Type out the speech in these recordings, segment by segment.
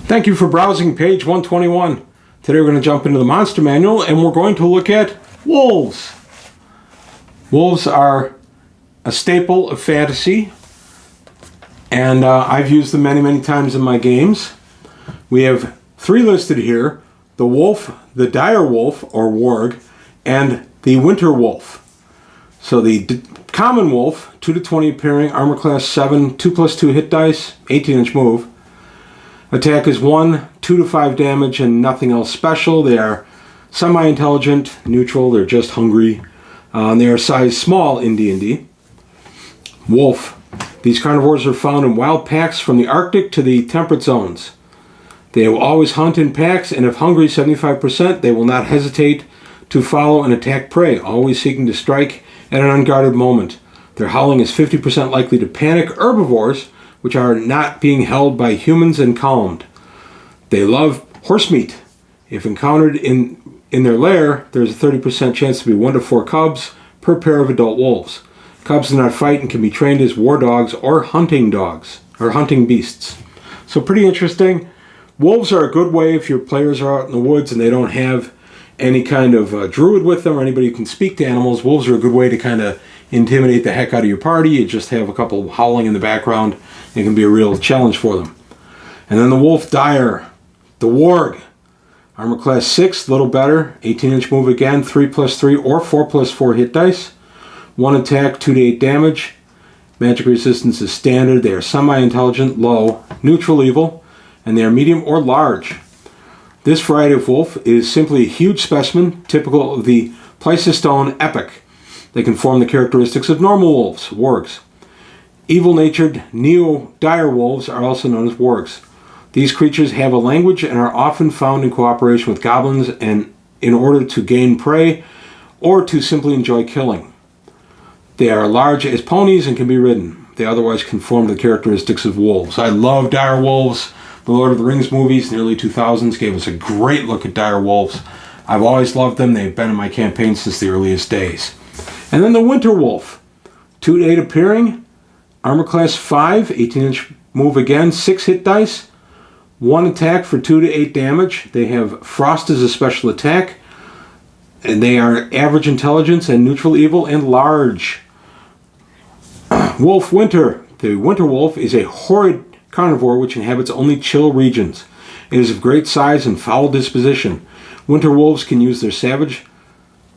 Thank you for browsing page 121. Today we're going to jump into the monster manual and we're going to look at wolves. Wolves are a staple of fantasy, and I've used them many times in my games. We have three listed here: the wolf, the dire wolf or warg, and the winter wolf. So the common wolf, 2 to 20 appearing, armor class 7, 2+2 hit dice, 18-inch move. Attack is 1, 2 to 5 damage, and nothing else special. They are semi-intelligent, neutral, they're just hungry. They are size small in D&D. Wolf. These carnivores are found in wild packs from the Arctic to the temperate zones. They will always hunt in packs, and if hungry 75%, they will not hesitate to follow and attack prey, always seeking to strike at an unguarded moment. Their howling is 50% likely to panic herbivores, which are not being held by humans, and calmed. They love horse meat. If encountered in their lair, there's a 30% chance to be 1 to 4 cubs per pair of adult wolves. Cubs do not fight and can be trained as war dogs or hunting beasts. So pretty interesting. Wolves are a good way if your players are out in the woods and they don't have any kind of druid with them or anybody who can speak to animals. Wolves are a good way to kind of intimidate the heck out of your party. You just have a couple howling in the background. It can be a real challenge for them. And then the wolf dire, the warg. Armor class 6, a little better. 18-inch move again, 3+3 or 4+4 hit dice. 1 attack, 2 to 8 damage. Magic resistance is standard. They are semi-intelligent, low, neutral evil, and they are medium or large. This variety of wolf is simply a huge specimen, typical of the Pleistocene epoch. They can form the characteristics of normal wolves, wargs. Evil-natured neo-dire wolves are also known as wargs. These creatures have a language and are often found in cooperation with goblins and in order to gain prey or to simply enjoy killing. They are large as ponies and can be ridden. They otherwise conform to the characteristics of wolves. I love dire wolves. The Lord of the Rings movies in the early 2000s gave us a great look at dire wolves. I've always loved them. They've been in my campaign since the earliest days. And then the winter wolf, 2 to 8 appearing, armor class 5, 18-inch move again, 6 hit dice, 1 attack for 2 to 8 damage. They have frost as a special attack, and they are average intelligence and neutral evil and large. Wolf winter. The winter wolf is a horrid carnivore which inhabits only chill regions. It is of great size and foul disposition. Winter wolves can use their savage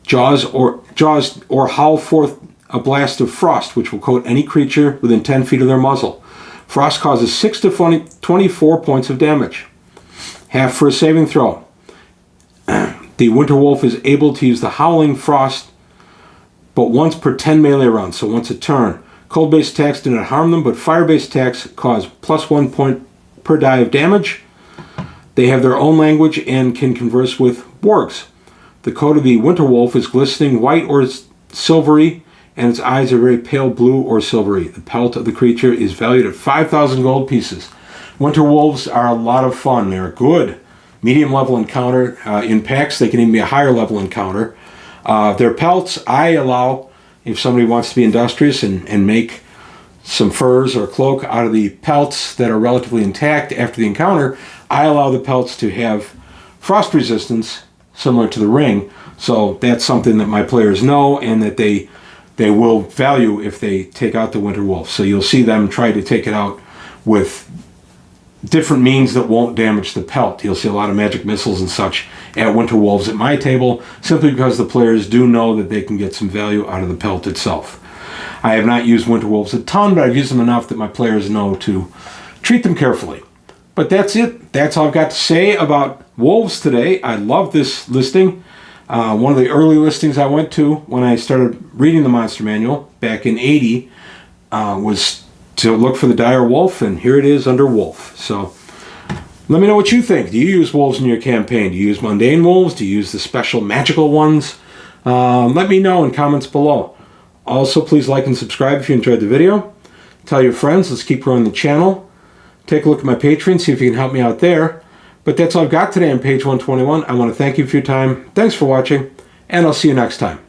jaws or howl forth a blast of frost, which will coat any creature within 10 feet of their muzzle. Frost causes 6 to 24 points of damage. Half for a saving throw. The winter wolf is able to use the howling frost, but once per 10 melee rounds, so once a turn. Cold-based attacks do not harm them, but fire-based attacks cause +1 point per die of damage. They have their own language and can converse with wargs. The coat of the winter wolf is glistening white or silvery, and its eyes are very pale blue or silvery. The pelt of the creature is valued at 5,000 gold pieces. Winter wolves are a lot of fun. They're good medium level encounter. In packs, they can even be a higher level encounter. Their pelts, I allow, if somebody wants to be industrious and make some furs or cloak out of the pelts that are relatively intact after the encounter, I allow the pelts to have frost resistance similar to the ring. So that's something that my players know and that they will value if they take out the winter wolf. So you'll see them try to take it out with different means that won't damage the pelt. You'll see a lot of magic missiles and such at winter wolves at my table, simply because the players do know that they can get some value out of the pelt itself. I have not used winter wolves a ton, but I've used them enough that my players know to treat them carefully. But that's it. That's all I've got to say about wolves today. I love this listing. One of the early listings I went to when I started reading the Monster Manual back in 80 was to look for the dire wolf, and here it is under wolf. So let me know what you think. Do you use wolves in your campaign? Do you use mundane wolves? Do you use the special magical ones? Let me know in comments below. Also, please like and subscribe if you enjoyed the video. Tell your friends. Let's keep growing the channel. Take a look at my Patreon, see if you can help me out there. But that's all I've got today on page 121. I want to thank you for your time. Thanks for watching, and I'll see you next time.